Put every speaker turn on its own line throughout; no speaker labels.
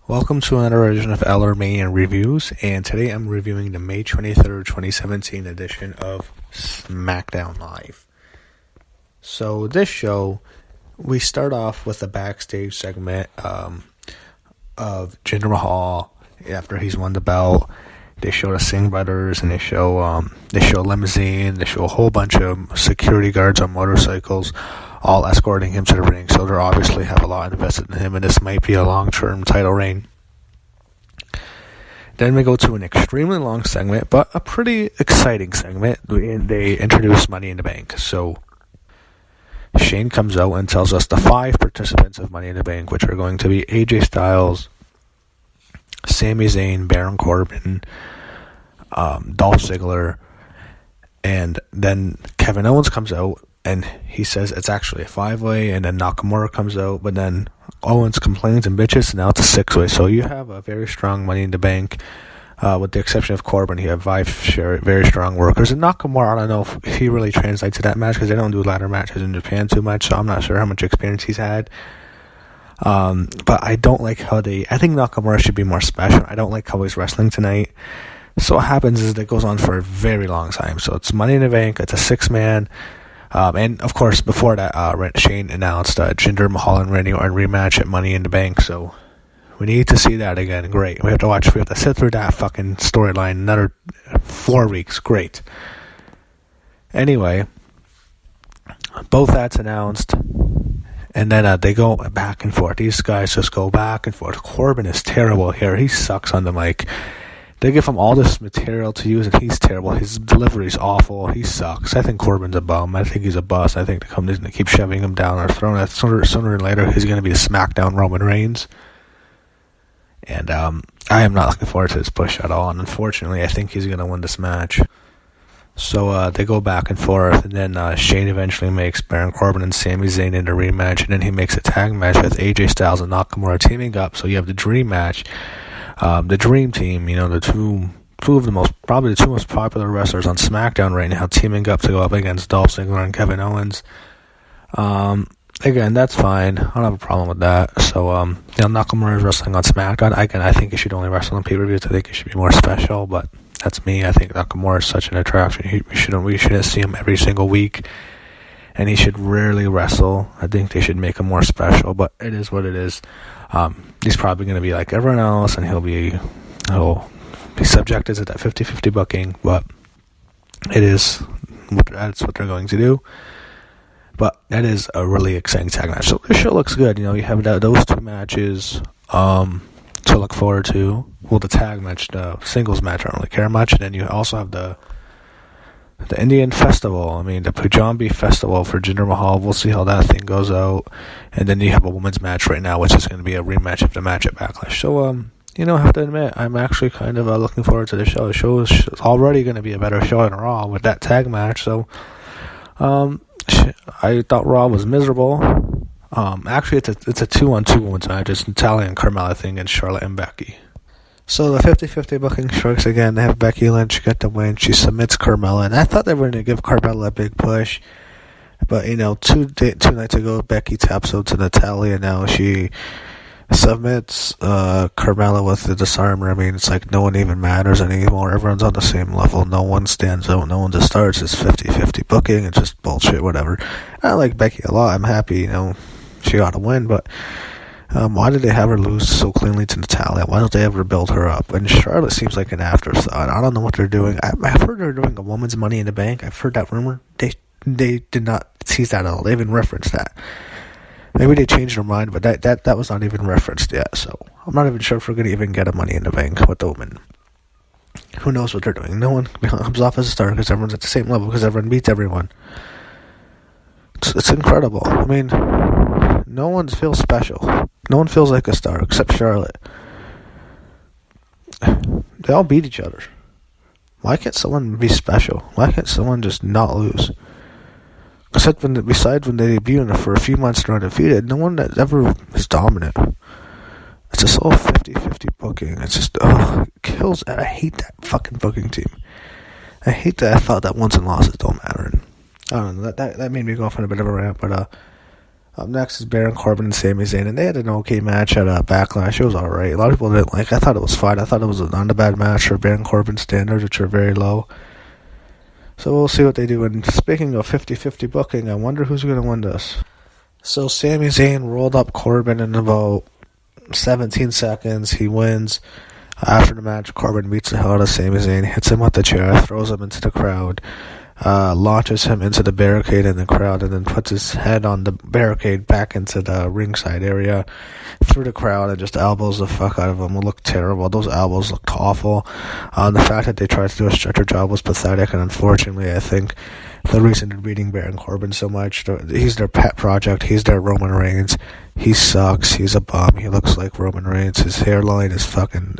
Welcome to another edition of LRMania Reviews, and today I'm reviewing the May 23rd, 2017 edition of Smackdown Live. So this show, we start off with a backstage segment of Jinder Mahal after he's won the belt. They show the Singh brothers, and they show Limousine. They show a whole bunch of security guards on motorcycles, all escorting him to the ring. So they obviously have a lot invested in him, and this might be a long-term title reign. Then we go to an extremely long segment, but a pretty exciting segment. They introduce Money in the Bank. So Shane comes out and tells us the 5 participants of Money in the Bank, which are going to be AJ Styles, Sami Zayn, Baron Corbin, Dolph Ziggler, and then Kevin Owens comes out and he says it's actually a 5-way, and then Nakamura comes out, but then Owens complains and bitches, and now it's a 6-way. So you have a very strong Money in the Bank, with the exception of Corbin. You have 5 very strong workers, and Nakamura, I don't know if he really translates to that match because they don't do ladder matches in Japan too much, so I'm not sure how much experience he's had. But I don't like how I think Nakamura should be more special. I don't like how he's wrestling tonight. So what happens is it goes on for a very long time. So it's Money in the Bank, it's a 6-man. And of course, before that, Shane announced Jinder Mahal and Randy Orton rematch at Money in the Bank. So we need to see that again. Great. We have to sit through that fucking storyline another 4 weeks. Great. Anyway, both that's announced. And then they go back and forth. These guys just go back and forth. Corbin is terrible here. He sucks on the mic. They give him all this material to use, and he's terrible. His delivery's awful. He sucks. I think Corbin's a bum. I think he's a bust. I think the company's going to keep shoving him down our throat. Sooner or later, he's going to be the Smackdown Roman Reigns. And I am not looking forward to this push at all. And unfortunately, I think he's going to win this match. So they go back and forth, and then Shane eventually makes Baron Corbin and Sami Zayn in a rematch, and then he makes a tag match with AJ Styles and Nakamura teaming up. So you have the dream match. The Dream Team, the two of the most popular wrestlers on SmackDown right now, teaming up to go up against Dolph Ziggler and Kevin Owens. Again, that's fine. I don't have a problem with that. So, Nakamura is wrestling on SmackDown. I think he should only wrestle on pay-per-views. I think he should be more special, but that's me. I think Nakamura is such an attraction. We should see him every single week, and he should rarely wrestle. I think they should make him more special, but it is what it is. He's probably going to be like everyone else, and he'll be subjected to that 50-50 booking, but that's what they're going to do. But that is a really exciting tag match. So this show looks good. You have those 2 matches to look forward to. Well, the tag match, the singles match, I don't really care much. And then you also have the Indian Festival. The Punjabi Festival for Jinder Mahal. We'll see how that thing goes out. And then you have a women's match right now, which is going to be a rematch of the match at Backlash. So, I have to admit, I'm actually kind of looking forward to the show. The show is already going to be a better show than Raw with that tag match. So, I thought Raw was miserable. Actually, it's a 2-on-2 women's match. It's Natalya and Carmella thing against Charlotte and Becky. So the 50-50 booking strikes again. They have Becky Lynch get the win. She submits Carmella, and I thought they were going to give Carmella a big push. But, 2 nights ago, Becky taps out to Natalya. Now she submits Carmella with the disarmer. It's like no one even matters anymore. Everyone's on the same level. No one stands out. No one just starts. It's 50-50 booking. It's just bullshit, whatever. I like Becky a lot. I'm happy, she got a win, but why did they have her lose so cleanly to Natalya? Why don't they ever build her up? And Charlotte seems like an afterthought. I don't know what they're doing. I've heard they're doing a woman's Money in the Bank. I've heard that rumor. They did not tease that at all. They even referenced that. Maybe they changed their mind, but that was not even referenced yet. So I'm not even sure if we're going to even get a Money in the Bank with the women. Who knows what they're doing? No one comes off as a star because everyone's at the same level, because everyone beats everyone. It's incredible. No one feels special. No one feels like a star except Charlotte. They all beat each other. Why can't someone be special? Why can't someone just not lose? Besides when they debut and for a few months they're undefeated, no one that ever is dominant. It's just all 50-50 booking. It's just, it kills it. I hate that fucking booking team. I hate that I thought that wins and losses don't matter. And I don't know, that made me go off on a bit of a rant, but Up next is Baron Corbin and Sami Zayn, and they had an okay match at Backlash. It was alright. A lot of people didn't like it. I thought it was fine. I thought it was not a bad match for Baron Corbin standards, which are very low. So we'll see what they do. And speaking of 50-50 booking, I wonder who's going to win this. So Sami Zayn rolled up Corbin in about 17 seconds. He wins. After the match, Corbin beats the hell out of Sami Zayn, hits him with the chair, throws him into the crowd, launches him into the barricade in the crowd, and then puts his head on the barricade back into the ringside area through the crowd and just elbows the fuck out of him. It looked terrible. Those elbows looked awful. The fact that they tried to do a stretcher job was pathetic, and unfortunately, I think the reason they're beating Baron Corbin so much, he's their pet project. He's their Roman Reigns. He sucks. He's a bum. He looks like Roman Reigns. His hairline is fucking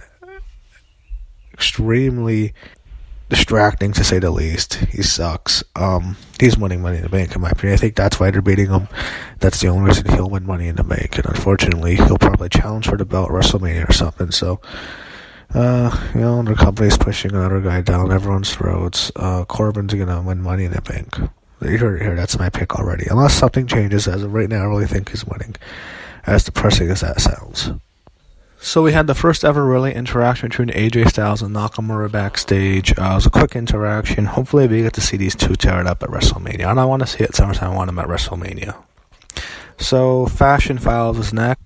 extremely distracting, to say the least. He sucks. He's winning Money in the Bank, in my opinion. I think that's why they're beating him. That's the only reason he'll win Money in the Bank. And unfortunately, he'll probably challenge for the belt at WrestleMania or something. So, the company's pushing another guy down everyone's throats. Corbin's gonna win Money in the Bank. You heard it here. That's my pick already. Unless something changes, as of right now, I really think he's winning. As depressing as that sounds. So we had the first ever really interaction between AJ Styles and Nakamura backstage. It was a quick interaction. Hopefully we get to see these two tear it up at WrestleMania. And I want to see it SummerSlam. I want them at WrestleMania. So Fashion Files is next.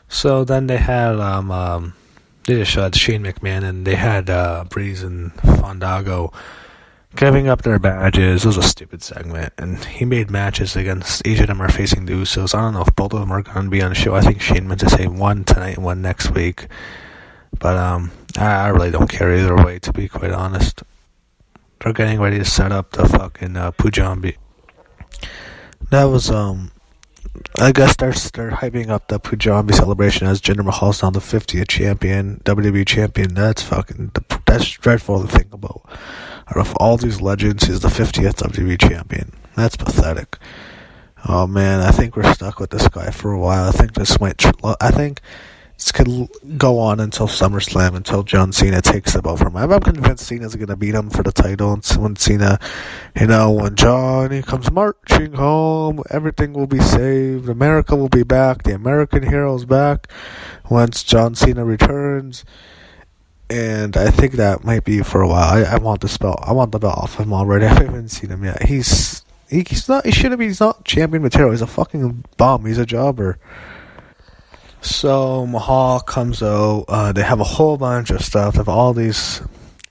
So then they had they just showed Shane McMahon, and they had Breeze and Fandango giving up their badges. It was a stupid segment, and he made matches against each of them are facing the Usos. I don't know if both of them are going to be on the show. I think Shane meant to say one tonight and one next week, but I really don't care either way, to be quite honest. They're getting ready to set up the fucking Pujambi. That was I guess they're hyping up the Pujambi celebration as Jinder Mahal's now the 50th champion, WWE champion. That's dreadful to think about. Out of all these legends, he's the 50th WWE champion. That's pathetic. Oh man, I think we're stuck with this guy for a while. I think this could go on until SummerSlam, until John Cena takes the belt from him. I'm convinced Cena's going to beat him for the title. And when Cena, when Johnny comes marching home, everything will be saved. America will be back. The American hero's back once John Cena returns. And I think that might be for a while. I want this belt. I want the belt off him already. I haven't seen him yet. He's not champion material. He's a fucking bum. He's a jobber. So Mahal comes out. They have a whole bunch of stuff. They have all these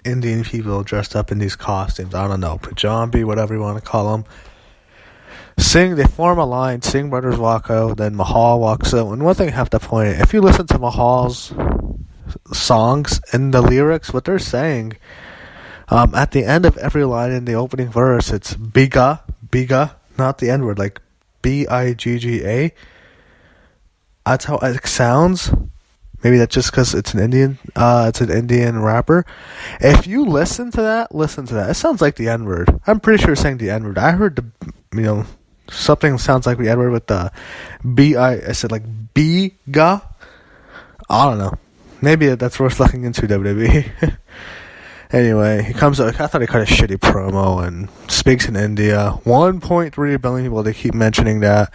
Indian people dressed up in these costumes. I don't know, Pujambi, whatever you want to call them. They form a line. Singh brothers walk out. Then Mahal walks out. And one thing I have to point out, if you listen to Mahal's songs and the lyrics, what they're saying, at the end of every line in the opening verse, it's biga, not the N word, like Bigga. That's how it sounds. Maybe that's just because it's an Indian rapper. If you listen to that. It sounds like the N word. I'm pretty sure it's saying the N word. I heard something sounds like the N word with the I said like Biga. I don't know. Maybe that's worth looking into, WWE. Anyway, he comes out. I thought he cut a shitty promo and speaks in India. 1.3 billion people. They keep mentioning that.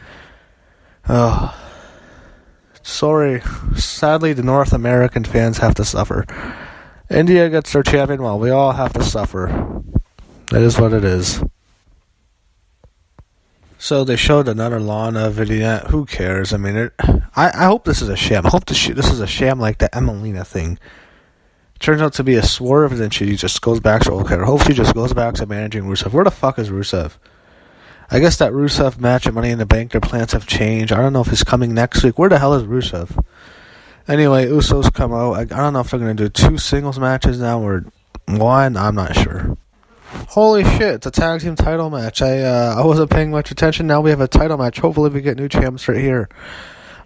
Sorry. Sadly, the North American fans have to suffer. India gets their champion. Well, we all have to suffer. That is what it is. So they showed another Lana vignette. Who cares? I mean, I hope this is a sham. I hope this is a sham like the Emelina thing. Turns out to be a swerve, and then she just goes back to I hope she just goes back to managing Rusev. Where the fuck is Rusev? I guess that Rusev match at Money in the Bank, their plans have changed. I don't know if he's coming next week. Where the hell is Rusev? Anyway, Usos come out. I don't know if they're going to do 2 singles matches now or 1. I'm not sure. Holy shit, it's a tag team title match. I wasn't paying much attention. Now we have a title match. Hopefully we get new champs right here.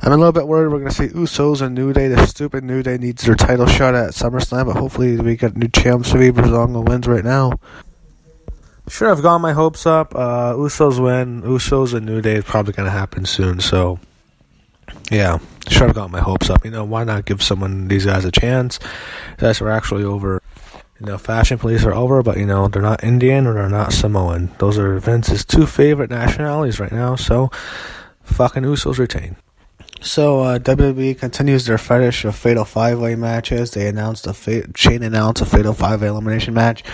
I'm a little bit worried we're going to see Usos and New Day. The stupid New Day needs their title shot at SummerSlam, but hopefully we get new champs. Maybe Breezango wins right now. Sure, I've got my hopes up. Usos win. Usos and New Day is probably going to happen soon, so yeah, sure, I've got my hopes up. Why not give these guys a chance? Guys are actually over. Fashion police are over, but they're not Indian or they're not Samoan. Those are Vince's 2 favorite nationalities right now, so fucking Usos retain. So WWE continues their fetish of fatal 5-way matches. They announced Shane announced a fatal 5-way elimination match.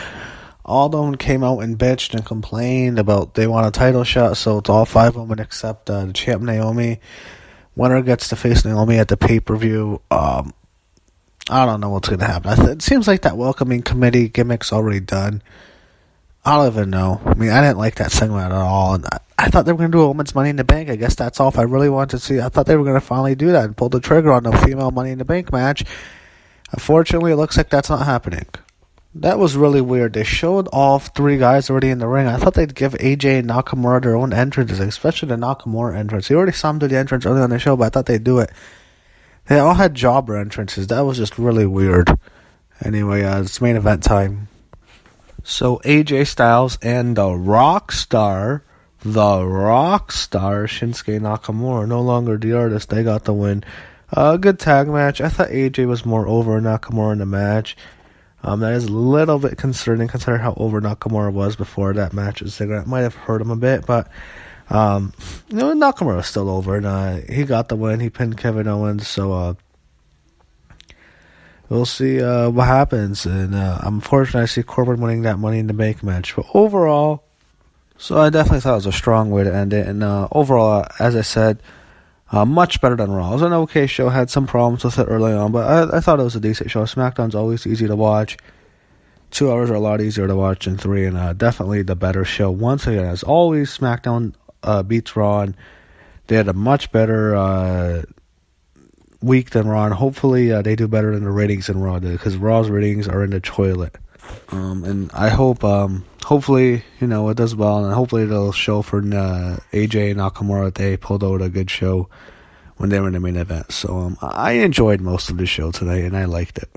All of them came out and bitched and complained about they want a title shot, so it's all 5 women except the champ Naomi. Winner gets to face Naomi at the pay-per-view. I don't know what's going to happen. It seems like that welcoming committee gimmick's already done. I don't even know. I mean, I didn't like that segment at all. And I thought they were going to do a women's Money in the Bank. I guess that's all if I really wanted to see. I thought they were going to finally do that and pull the trigger on the female Money in the Bank match. Unfortunately, it looks like that's not happening. That was really weird. They showed all 3 guys already in the ring. I thought they'd give AJ and Nakamura their own entrances, especially the Nakamura entrance. You already saw him do the entrance earlier on the show, but I thought they'd do it. They all had jobber entrances. That was just really weird. Anyway, it's main event time. So AJ Styles and the Rockstar Shinsuke Nakamura, no longer the artist, they got the win. Good tag match. I thought AJ was more over Nakamura in the match. That is a little bit concerning considering how over Nakamura was before that match. It might have hurt him a bit, but Nakamura was still over, and he got the win. He pinned Kevin Owens, so we'll see what happens. And unfortunately, I see Corbin winning that Money in the Bank match. But overall, so I definitely thought it was a strong way to end it. And overall, as I said, much better than Raw. It was an okay show. Had some problems with it early on, but I thought it was a decent show. SmackDown's always easy to watch. 2 hours are a lot easier to watch than 3, and definitely the better show. Once again, as always, SmackDown beats Raw, and they had a much better week than Raw, and hopefully they do better in the ratings than Raw did, because Raw's ratings are in the toilet. And I hope, hopefully, it does well, and hopefully it'll show for AJ and Nakamura that they pulled out a good show when they were in the main event. So I enjoyed most of the show today, and I liked it.